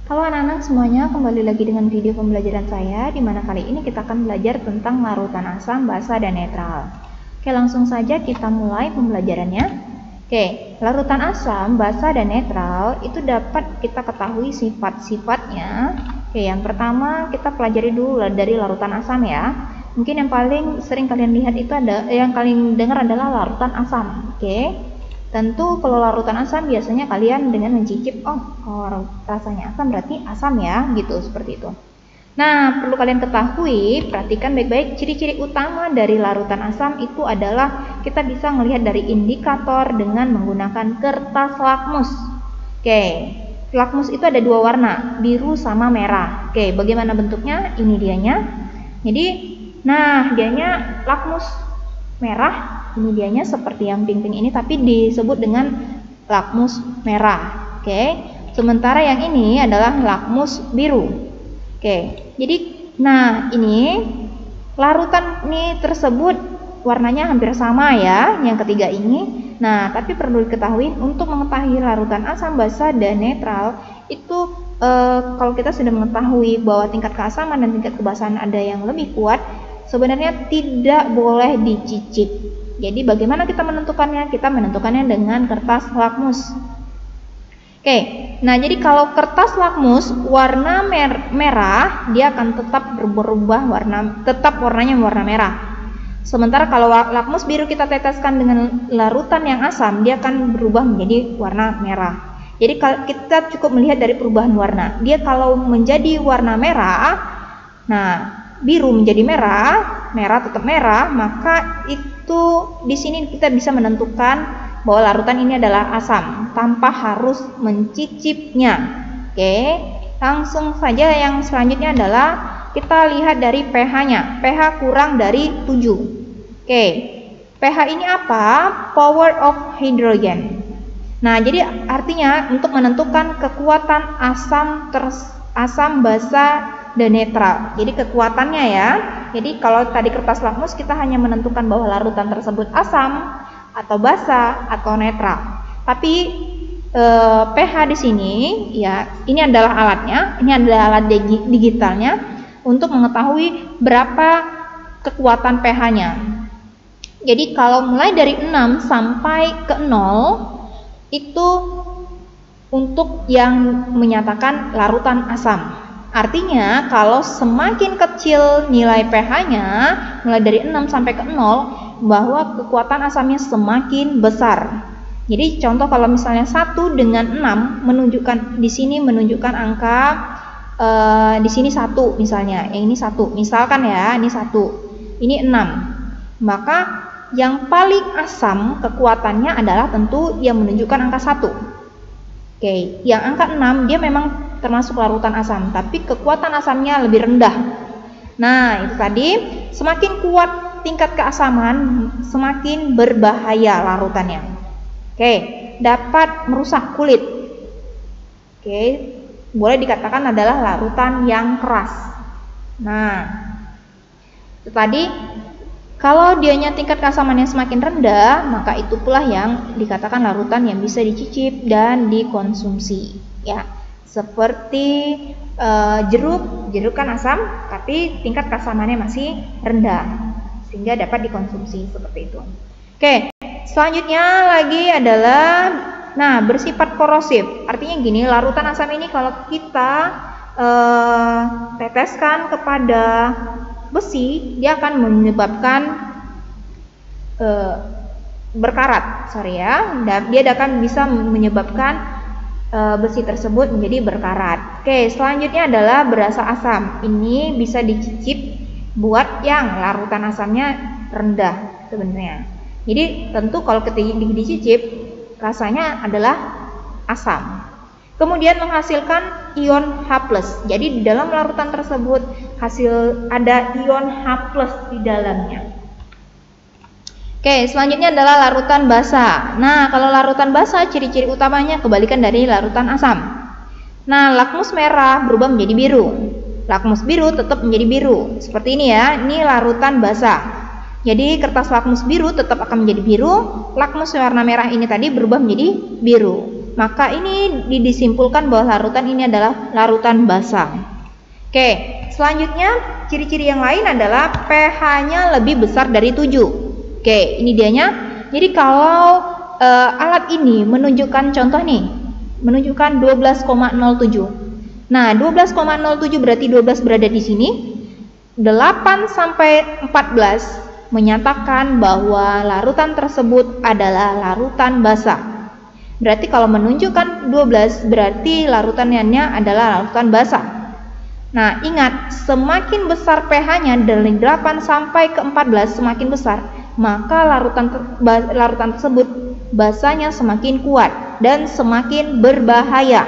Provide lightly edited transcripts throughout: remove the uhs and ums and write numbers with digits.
Halo anak-anak semuanya, kembali lagi dengan video pembelajaran saya, di mana kali ini kita akan belajar tentang larutan asam, basa, dan netral. Oke, langsung saja kita mulai pembelajarannya. Oke, larutan asam, basa, dan netral itu dapat kita ketahui sifat-sifatnya. Oke, yang pertama kita pelajari dulu dari larutan asam ya. Mungkin yang paling sering kalian lihat itu yang kalian dengar adalah larutan asam. Oke. Tentu kalau larutan asam biasanya kalian dengan mencicip, oh kalau rasanya asam berarti asam ya, gitu, seperti itu. Nah, perlu kalian ketahui, perhatikan baik-baik, ciri-ciri utama dari larutan asam itu adalah kita bisa melihat dari indikator dengan menggunakan kertas lakmus. Oke, lakmus itu ada dua warna, biru sama merah. Oke, bagaimana bentuknya? Ini dianya. Jadi, nah dianya lakmus merah. Ini dianya seperti yang pink-pink ini, tapi disebut dengan lakmus merah. Oke. Sementara yang ini adalah lakmus biru. Oke. Jadi, nah ini larutan ini tersebut warnanya hampir sama ya, yang ketiga ini. Nah, tapi perlu diketahui untuk mengetahui larutan asam, basa, dan netral itu kalau kita sudah mengetahui bahwa tingkat keasaman dan tingkat kebasahan ada yang lebih kuat, sebenarnya tidak boleh dicicip. Jadi bagaimana kita menentukannya? Kita menentukannya dengan kertas lakmus. Oke, nah jadi kalau kertas lakmus warna merah, dia akan tetap berubah warnanya warna merah. Sementara kalau lakmus biru kita teteskan dengan larutan yang asam, dia akan berubah menjadi warna merah. Jadi kita cukup melihat dari perubahan warna. Dia kalau menjadi warna merah, nah biru menjadi merah, merah tetap merah, maka itu di sini kita bisa menentukan bahwa larutan ini adalah asam tanpa harus mencicipnya. Oke, langsung saja yang selanjutnya adalah kita lihat dari pH-nya. pH kurang dari 7. Oke, pH ini apa? Power of hydrogen. Nah, jadi artinya untuk menentukan kekuatan asam, basa, dan netral. Jadi kekuatannya ya. Jadi kalau tadi kertas lakmus kita hanya menentukan bahwa larutan tersebut asam atau basa atau netral. Tapi pH di sini ya, ini adalah alatnya, ini adalah alat digitalnya untuk mengetahui berapa kekuatan pH-nya. Jadi kalau mulai dari 6 sampai ke 0 itu untuk yang menyatakan larutan asam. Artinya kalau semakin kecil nilai pH-nya, mulai dari 6 sampai ke 0, bahwa kekuatan asamnya semakin besar. Jadi contoh kalau misalnya 1 dengan 6 menunjukkan di sini menunjukkan angka di sini 1 misalnya, yang ini 1. Misalkan ya, ini 1. Ini 6. Maka yang paling asam kekuatannya adalah tentu yang menunjukkan angka 1. Oke, yang angka 6 dia memang termasuk larutan asam, tapi kekuatan asamnya lebih rendah. Nah, itu tadi, semakin kuat tingkat keasaman, semakin berbahaya larutannya. Oke, dapat merusak kulit. Oke, boleh dikatakan adalah larutan yang keras. Nah, itu tadi, kalau dianya tingkat keasamannya semakin rendah, maka itu pula yang dikatakan larutan yang bisa dicicip dan dikonsumsi. Ya. Seperti jeruk kan asam, tapi tingkat keasamannya masih rendah, sehingga dapat dikonsumsi seperti itu. Oke, selanjutnya lagi adalah, nah bersifat korosif. Artinya gini, larutan asam ini kalau kita teteskan kepada besi, dia akan menyebabkan berkarat, dia akan bisa menyebabkan besi tersebut menjadi berkarat. Oke, selanjutnya adalah berasa asam. Ini bisa dicicip buat yang larutan asamnya rendah sebenarnya. Jadi tentu kalau ketika dicicip rasanya adalah asam. Kemudian menghasilkan ion H+. Jadi di dalam larutan tersebut ada ion H+ di dalamnya. Oke, selanjutnya adalah larutan basa. Nah, kalau larutan basa, ciri-ciri utamanya kebalikan dari larutan asam. Nah, lakmus merah berubah menjadi biru. Lakmus biru tetap menjadi biru. Seperti ini ya, ini larutan basa. Jadi, kertas lakmus biru tetap akan menjadi biru. Lakmus warna merah ini tadi berubah menjadi biru. maka ini disimpulkan bahwa larutan ini adalah larutan basa. Oke, selanjutnya ciri-ciri yang lain adalah pH-nya lebih besar dari 7. Oke, ini dianya. Jadi kalau alat ini menunjukkan contoh nih, menunjukkan 12,07. Nah, 12,07 berarti 12 berada di sini. 8 sampai 14 menyatakan bahwa larutan tersebut adalah larutan basa. Berarti kalau menunjukkan 12 berarti larutannya adalah larutan basa. Nah, ingat, semakin besar pH-nya dari 8 sampai ke 14 semakin besar, maka larutan tersebut basanya semakin kuat dan semakin berbahaya.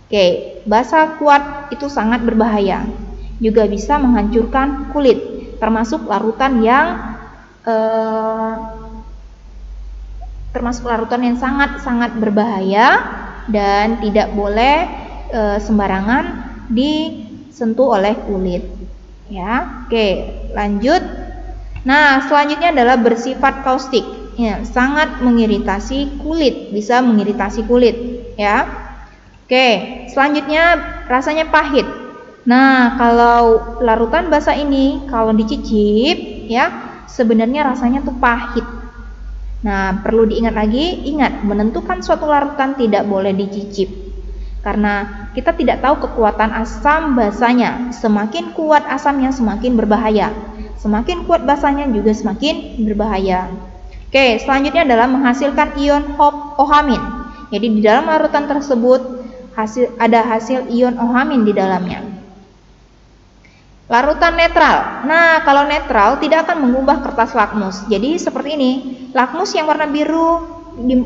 Oke, basa kuat itu sangat berbahaya. Juga bisa menghancurkan kulit, termasuk larutan yang sangat-sangat berbahaya dan tidak boleh sembarangan disentuh oleh kulit. Ya, oke, lanjut. Nah, selanjutnya adalah bersifat kaustik. Ya, sangat mengiritasi kulit, bisa mengiritasi kulit. Ya, oke. Selanjutnya rasanya pahit. Nah, kalau larutan basa ini kalau dicicip, ya, sebenarnya rasanya tuh pahit. Nah, perlu diingat lagi, ingat, menentukan suatu larutan tidak boleh dicicip. Karena kita tidak tahu kekuatan asam basanya. Semakin kuat asamnya semakin berbahaya. Semakin kuat basanya juga semakin berbahaya. Oke, selanjutnya adalah menghasilkan ion ohamin. Jadi di dalam larutan tersebut ada hasil ion ohamin di dalamnya. Larutan netral. Nah, kalau netral tidak akan mengubah kertas lakmus. Jadi seperti ini. Lakmus yang warna biru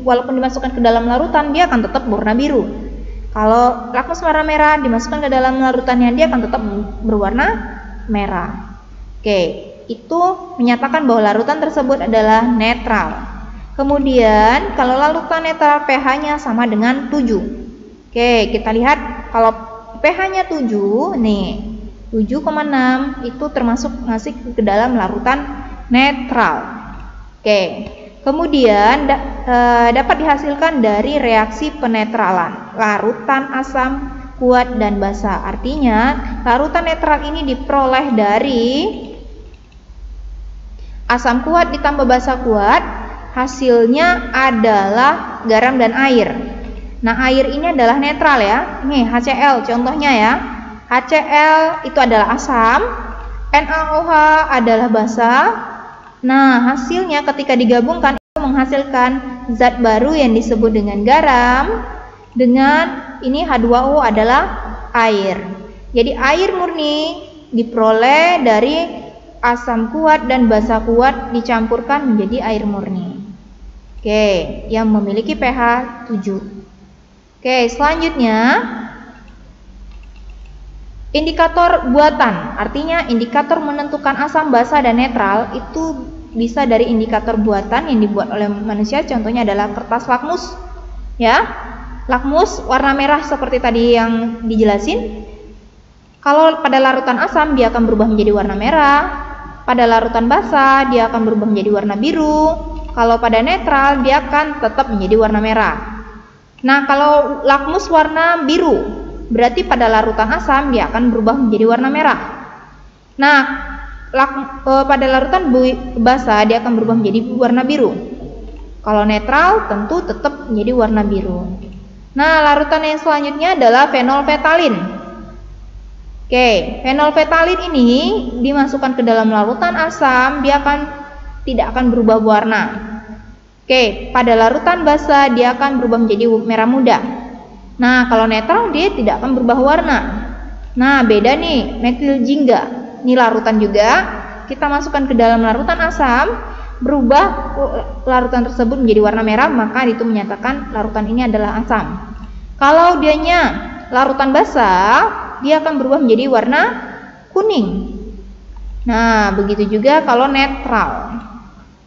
walaupun dimasukkan ke dalam larutan dia akan tetap berwarna biru. Kalau lakmus warna merah dimasukkan ke dalam larutannya dia akan tetap berwarna merah. Oke, itu menyatakan bahwa larutan tersebut adalah netral. Kemudian kalau larutan netral pH-nya sama dengan 7. Oke, kita lihat kalau pH-nya 7 nih. 7,6 itu termasuk masuk ke dalam larutan netral. Oke, kemudian dapat dihasilkan dari reaksi penetralan larutan asam kuat dan basa. Artinya larutan netral ini diperoleh dari asam kuat ditambah basa kuat, hasilnya adalah garam dan air. Nah, air ini adalah netral ya. Nih HCl contohnya ya. HCl itu adalah asam, NaOH adalah basa. Nah, hasilnya ketika digabungkan itu menghasilkan zat baru yang disebut dengan garam. Dengan ini H2O adalah air. Jadi air murni diperoleh dari asam kuat dan basa kuat dicampurkan menjadi air murni. Oke, yang memiliki pH 7. Oke, selanjutnya indikator buatan, artinya indikator menentukan asam basa dan netral itu bisa dari indikator buatan yang dibuat oleh manusia. Contohnya adalah kertas lakmus. Ya, lakmus warna merah seperti tadi yang dijelasin. Kalau pada larutan asam dia akan berubah menjadi warna merah. Pada larutan basa dia akan berubah menjadi warna biru. Kalau pada netral dia akan tetap menjadi warna merah. Nah, kalau lakmus warna biru berarti pada larutan asam dia akan berubah menjadi warna merah. Nah, pada larutan basa dia akan berubah menjadi warna biru. Kalau netral tentu tetap menjadi warna biru. Nah, larutan yang selanjutnya adalah fenolfetalin. Oke, fenolfetalin ini dimasukkan ke dalam larutan asam, dia tidak akan berubah warna. Oke, pada larutan basa dia akan berubah menjadi merah muda. Nah, kalau netral dia tidak akan berubah warna. Nah, beda nih, metil jingga. Ini larutan juga, kita masukkan ke dalam larutan asam, berubah larutan tersebut menjadi warna merah, maka itu menyatakan larutan ini adalah asam. Kalau dianya larutan basa, dia akan berubah menjadi warna kuning. Nah, begitu juga kalau netral.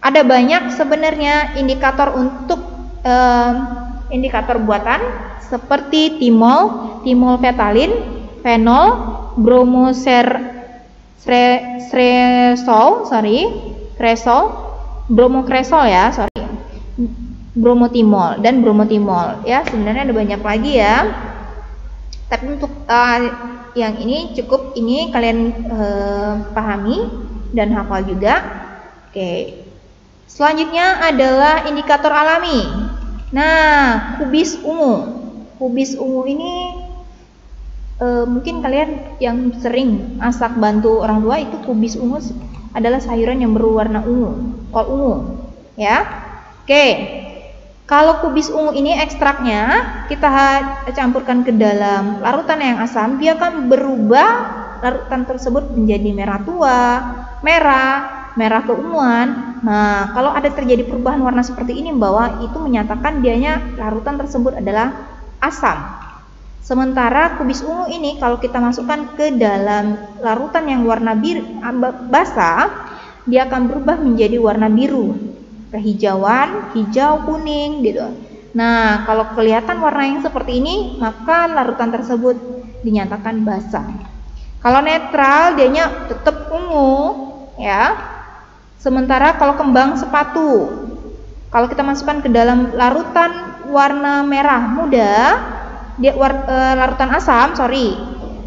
Ada banyak sebenarnya indikator untuk indikator buatan seperti timol fetalin, fenol, bromokresol, bromokresol ya, bromotimol dan bromotimol. Ya, sebenarnya ada banyak lagi ya. Tapi untuk yang ini cukup ini kalian pahami dan hafal juga. Oke. Selanjutnya adalah indikator alami. Nah, kubis ungu. Kubis ungu ini mungkin kalian yang sering masak bantu orang tua itu kubis ungu adalah sayuran yang berwarna ungu, kol ungu, ya. Oke. Kalau kubis ungu ini ekstraknya kita campurkan ke dalam larutan yang asam, dia akan berubah larutan tersebut menjadi merah tua, merah keunguan. Nah, kalau ada terjadi perubahan warna seperti ini bahwa itu menyatakan dianya larutan tersebut adalah asam. Sementara kubis ungu ini kalau kita masukkan ke dalam larutan yang warna biru basah, dia akan berubah menjadi warna biru. Kehijauan, hijau, kuning gitu. Nah, kalau kelihatan warna yang seperti ini, maka larutan tersebut dinyatakan basah. Kalau netral, dianya tetap ungu, ya. Sementara kalau kembang sepatu, kalau kita masukkan ke dalam larutan warna merah muda, dia larutan asam,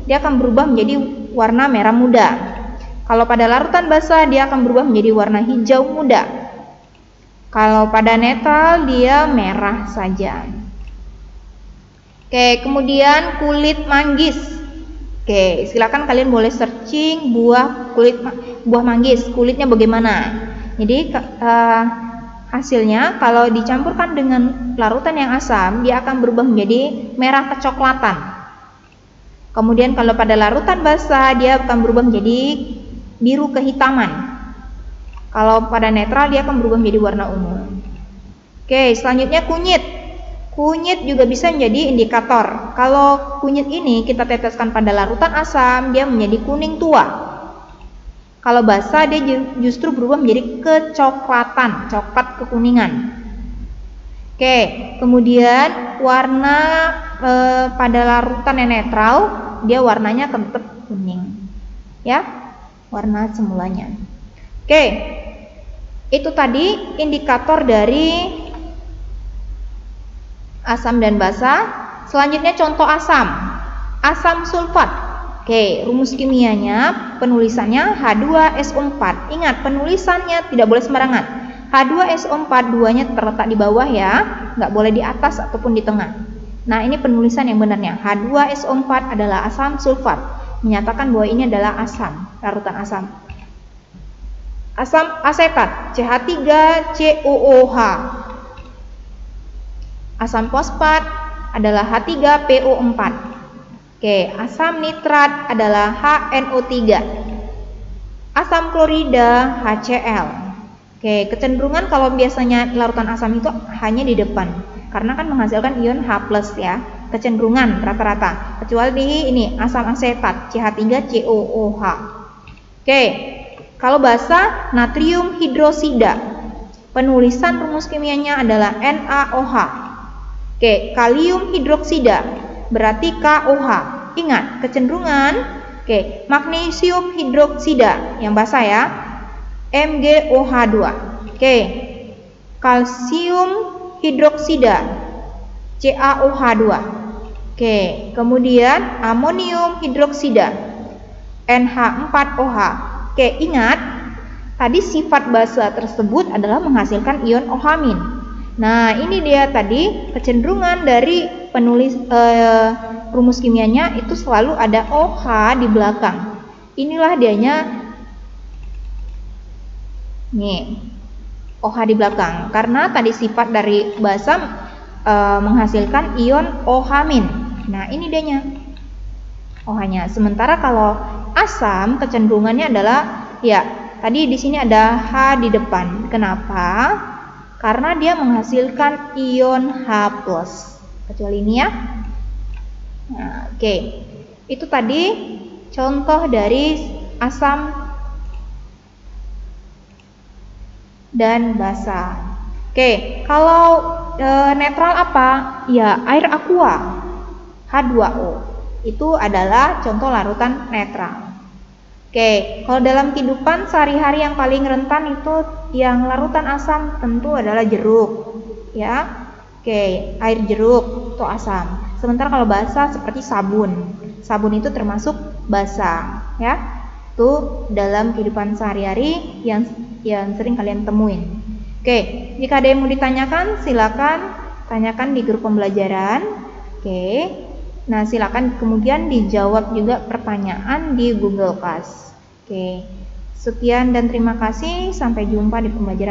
dia akan berubah menjadi warna merah muda. Kalau pada larutan basah, dia akan berubah menjadi warna hijau muda. Kalau pada netral dia merah saja. Oke, kemudian kulit manggis. Oke, silakan kalian boleh searching buah manggis, kulitnya bagaimana. Jadi hasilnya kalau dicampurkan dengan larutan yang asam, dia akan berubah menjadi merah kecoklatan. Kemudian kalau pada larutan basah, dia akan berubah menjadi biru kehitaman. Kalau pada netral dia akan berubah menjadi warna ungu. Oke, selanjutnya kunyit. Kunyit juga bisa menjadi indikator. Kalau kunyit ini kita teteskan pada larutan asam, dia menjadi kuning tua. Kalau basah dia justru berubah menjadi kecoklatan, coklat kekuningan. Oke, kemudian warna pada larutan yang netral, dia warnanya tetap kuning. Ya, warna semulanya. Oke, itu tadi indikator dari asam dan basa. Selanjutnya contoh asam. Asam sulfat. Oke, rumus kimianya, penulisannya H2SO4. Ingat, penulisannya tidak boleh sembarangan. H2SO4, duanya terletak di bawah ya, nggak boleh di atas ataupun di tengah. Nah, ini penulisan yang benarnya. H2SO4 adalah asam sulfat, menyatakan bahwa ini adalah asam, larutan asam. Asam asetat, CH3COOH. Asam fosfat adalah H3PO4. Oke, asam nitrat adalah HNO3. Asam klorida HCl. Oke, kecenderungan kalau biasanya larutan asam itu hanya di depan, karena kan menghasilkan ion H+ ya. Kecenderungan rata-rata. Kecuali ini asam asetat, CH3COOH. Oke. Kalau basa, natrium hidrosida. Penulisan rumus kimianya adalah NaOH. Oke, kalium hidroksida berarti KOH. Ingat, kecenderungan. Oke, magnesium hidroksida yang basa ya, MgOH2. Oke, kalsium hidroksida, CaOH2. Oke, kemudian amonium hidroksida, NH4OH. Oke, ingat tadi sifat basa tersebut adalah menghasilkan ion OH-. Nah, ini dia tadi kecenderungan dari penulis rumus kimianya itu selalu ada OH di belakang. Inilah dianya. Nih, OH di belakang karena tadi sifat dari basa menghasilkan ion OH-. Nah, ini dianya OH-nya. Sementara kalau asam kecenderungannya adalah ya, tadi di sini ada H di depan. Kenapa? Karena dia menghasilkan ion H+. Kecuali ini ya. Nah, oke. Itu tadi contoh dari asam dan basa. Oke, kalau netral apa? Ya, air aqua, H2O. Itu adalah contoh larutan netral. Oke, kalau dalam kehidupan sehari-hari yang paling rentan itu yang larutan asam tentu adalah jeruk. ya. Oke, air jeruk itu asam. Sementara kalau basa seperti sabun. Sabun itu termasuk basa, ya. Itu dalam kehidupan sehari-hari yang sering kalian temuin. Oke, jika ada yang mau ditanyakan silakan tanyakan di grup pembelajaran. Oke. Nah, silakan kemudian dijawab juga pertanyaan di Google Class. Oke. Sekian dan terima kasih. Sampai jumpa di pembelajaran